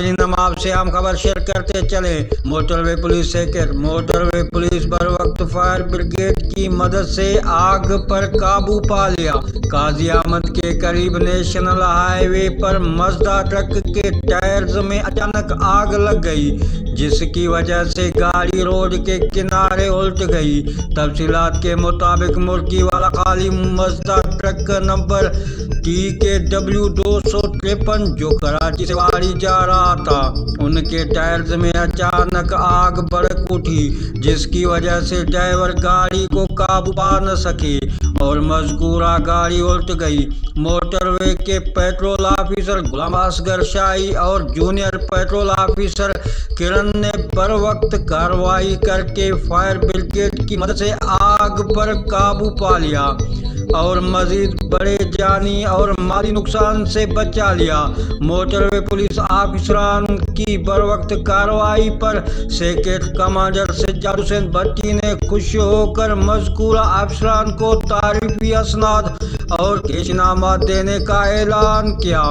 नाज़रीन, हम आपसे आम खबर शेयर करते चले। Motorway police secretary motorway police बर वक्त फायर ब्रिगेड की मदद से आग पर काबू पा लिया। काजी अहमद के करीब नेशनल हाईवे पर मजदा ट्रक के टायर्स में अचानक आग लग गई, जिसकी वजह से गाड़ी रोड के किनारे उल्ट गई। तफसीलात के मुताबिक मुर्गी वाला खाली मजदा ट्रक नंबर TKW 253 जो कराची से वाड़ी जा रहा था, उनके टायर्स में अचानक आग भड़क उठी, जिसकी वजह से ड्राइवर गाड़ी को काबू पा न सके और मजकूरा गाड़ी उल्ट गई। मोटरवे के पेट्रोल ऑफिसर गुलाम असगर शाही और जूनियर पेट्रोल ऑफिसर किरण ने बर वक्त कार्रवाई करके फायर ब्रिगेड की मदद से आग पर काबू पा लिया और मजीद बड़े जानी और माली नुकसान से बचा लिया। मोटरवे पुलिस ऑफिसरान की बर वक्त कार्रवाई पर सेक्रेटरी कमांडर सज्जाद हुसैन भट्टी ने खुश होकर मज़कूरा अफसरान को तारीफी असनाद और केशनामा देने का ऐलान किया।